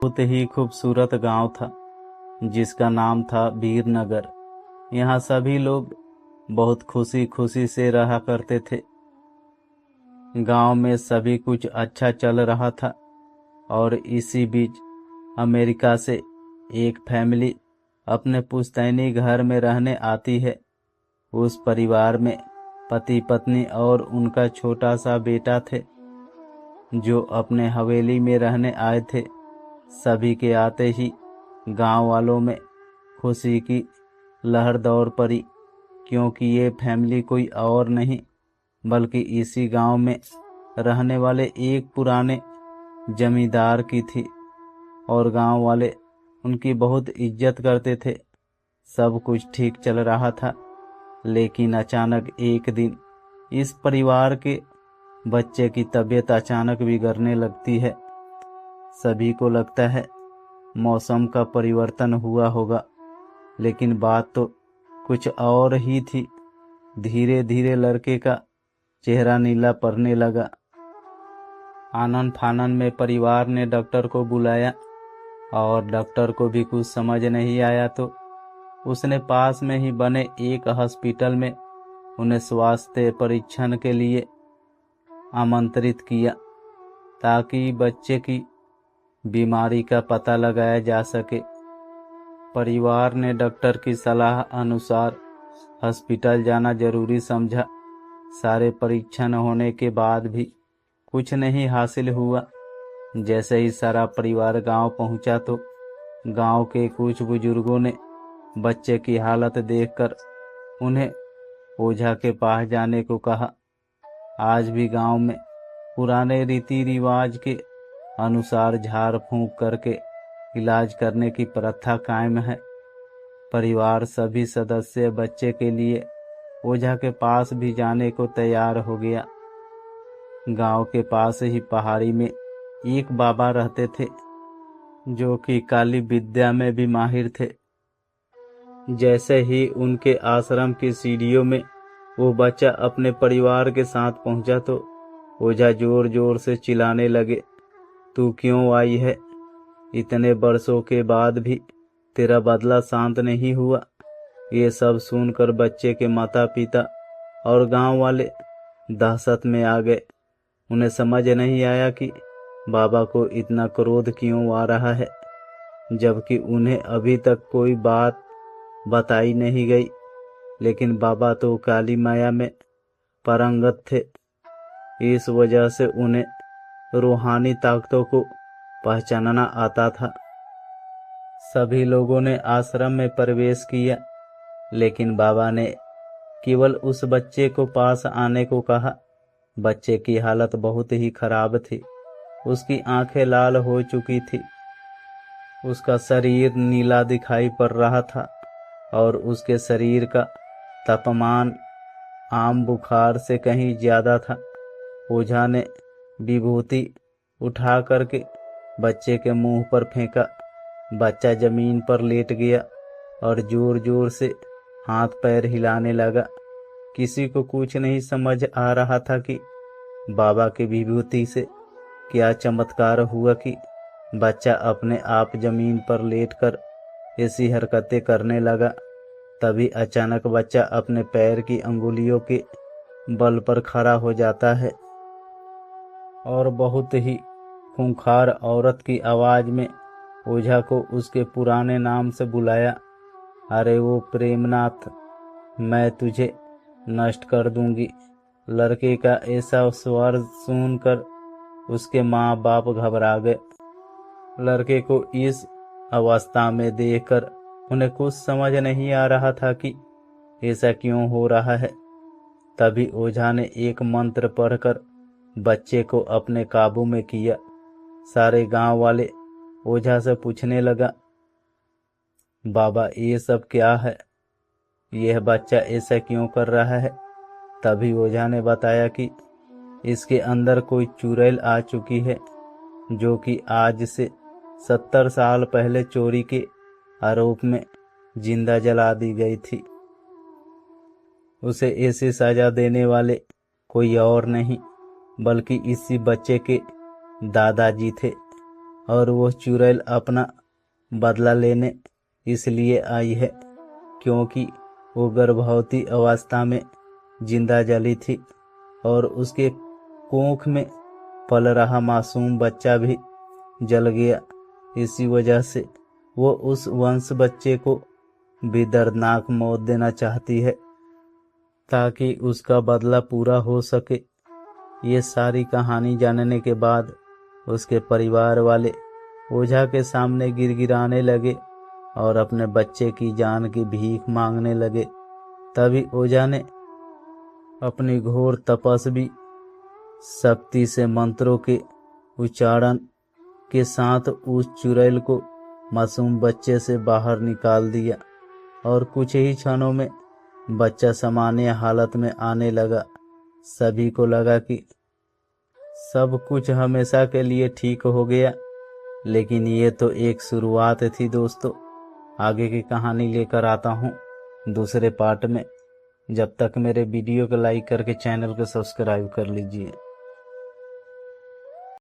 बहुत ही खूबसूरत गांव था जिसका नाम था वीरनगर। यहाँ सभी लोग बहुत खुशी खुशी से रहा करते थे। गांव में सभी कुछ अच्छा चल रहा था और इसी बीच अमेरिका से एक फैमिली अपने पुश्तैनी घर में रहने आती है। उस परिवार में पति पत्नी और उनका छोटा सा बेटा थे जो अपने हवेली में रहने आए थे। सभी के आते ही गांव वालों में खुशी की लहर दौड़ पड़ी, क्योंकि ये फैमिली कोई और नहीं बल्कि इसी गांव में रहने वाले एक पुराने जमींदार की थी और गांव वाले उनकी बहुत इज्जत करते थे। सब कुछ ठीक चल रहा था, लेकिन अचानक एक दिन इस परिवार के बच्चे की तबीयत अचानक बिगड़ने लगती है। सभी को लगता है मौसम का परिवर्तन हुआ होगा, लेकिन बात तो कुछ और ही थी। धीरे धीरे लड़के का चेहरा नीला पड़ने लगा। आनन फानन में परिवार ने डॉक्टर को बुलाया और डॉक्टर को भी कुछ समझ नहीं आया तो उसने पास में ही बने एक हॉस्पिटल में उन्हें स्वास्थ्य परीक्षण के लिए आमंत्रित किया ताकि बच्चे की बीमारी का पता लगाया जा सके। परिवार ने डॉक्टर की सलाह अनुसार हॉस्पिटल जाना जरूरी समझा। सारे परीक्षण होने के बाद भी कुछ नहीं हासिल हुआ। जैसे ही सारा परिवार गांव पहुंचा तो गांव के कुछ बुजुर्गों ने बच्चे की हालत देखकर उन्हें ओझा के पास जाने को कहा। आज भी गांव में पुराने रीति रिवाज के अनुसार झाड़ फूंक करके इलाज करने की प्रथा कायम है। परिवार सभी सदस्य बच्चे के लिए ओझा के पास भी जाने को तैयार हो गया। गांव के पास ही पहाड़ी में एक बाबा रहते थे जो कि काली विद्या में भी माहिर थे। जैसे ही उनके आश्रम की सीढ़ियों में वो बच्चा अपने परिवार के साथ पहुंचा तो ओझा जोर जोर से चिल्लाने लगे, तू क्यों आई है? इतने बरसों के बाद भी तेरा बदला शांत नहीं हुआ। ये सब सुनकर बच्चे के माता पिता और गांव वाले दहशत में आ गए। उन्हें समझ नहीं आया कि बाबा को इतना क्रोध क्यों आ रहा है, जबकि उन्हें अभी तक कोई बात बताई नहीं गई। लेकिन बाबा तो काली माया में पारंगत थे, इस वजह से उन्हें रूहानी ताकतों को पहचानना आता था। सभी लोगों ने आश्रम में प्रवेश किया, लेकिन बाबा ने केवल उस बच्चे को पास आने को कहा। बच्चे की हालत बहुत ही खराब थी। उसकी आंखें लाल हो चुकी थी, उसका शरीर नीला दिखाई पड़ रहा था और उसके शरीर का तापमान आम बुखार से कहीं ज्यादा था। ओझा ने विभूति उठा करके बच्चे के मुंह पर फेंका। बच्चा जमीन पर लेट गया और जोर जोर से हाथ पैर हिलाने लगा। किसी को कुछ नहीं समझ आ रहा था कि बाबा की विभूति से क्या चमत्कार हुआ कि बच्चा अपने आप जमीन पर लेटकर ऐसी हरकतें करने लगा। तभी अचानक बच्चा अपने पैर की अंगुलियों के बल पर खड़ा हो जाता है और बहुत ही खूंखार औरत की आवाज में ओझा को उसके पुराने नाम से बुलाया, अरे वो प्रेमनाथ, मैं तुझे नष्ट कर दूंगी। लड़के का ऐसा स्वर सुनकर उसके माँ बाप घबरा गए। लड़के को इस अवस्था में देखकर उन्हें कुछ समझ नहीं आ रहा था कि ऐसा क्यों हो रहा है। तभी ओझा ने एक मंत्र पढ़कर बच्चे को अपने काबू में किया। सारे गांव वाले ओझा से पूछने लगा, बाबा ये सब क्या है? यह बच्चा ऐसा क्यों कर रहा है? तभी ओझा ने बताया कि इसके अंदर कोई चुड़ैल आ चुकी है जो कि आज से 70 साल पहले चोरी के आरोप में जिंदा जला दी गई थी। उसे ऐसी सजा देने वाले कोई और नहीं बल्कि इसी बच्चे के दादाजी थे और वो चुड़ैल अपना बदला लेने इसलिए आई है क्योंकि वो गर्भवती अवस्था में जिंदा जली थी और उसके कोख में पल रहा मासूम बच्चा भी जल गया। इसी वजह से वो उस वंश बच्चे को भी दर्दनाक मौत देना चाहती है ताकि उसका बदला पूरा हो सके। ये सारी कहानी जानने के बाद उसके परिवार वाले ओझा के सामने गिड़गिड़ाने लगे और अपने बच्चे की जान की भीख मांगने लगे। तभी ओझा ने अपनी घोर तपस्वी शक्ति से मंत्रों के उच्चारण के साथ उस चुड़ैल को मासूम बच्चे से बाहर निकाल दिया और कुछ ही क्षणों में बच्चा सामान्य हालत में आने लगा। सभी को लगा कि सब कुछ हमेशा के लिए ठीक हो गया, लेकिन ये तो एक शुरुआत थी दोस्तों। आगे की कहानी लेकर आता हूँ दूसरे पार्ट में। जब तक मेरे वीडियो को लाइक करके चैनल को सब्सक्राइब कर लीजिए।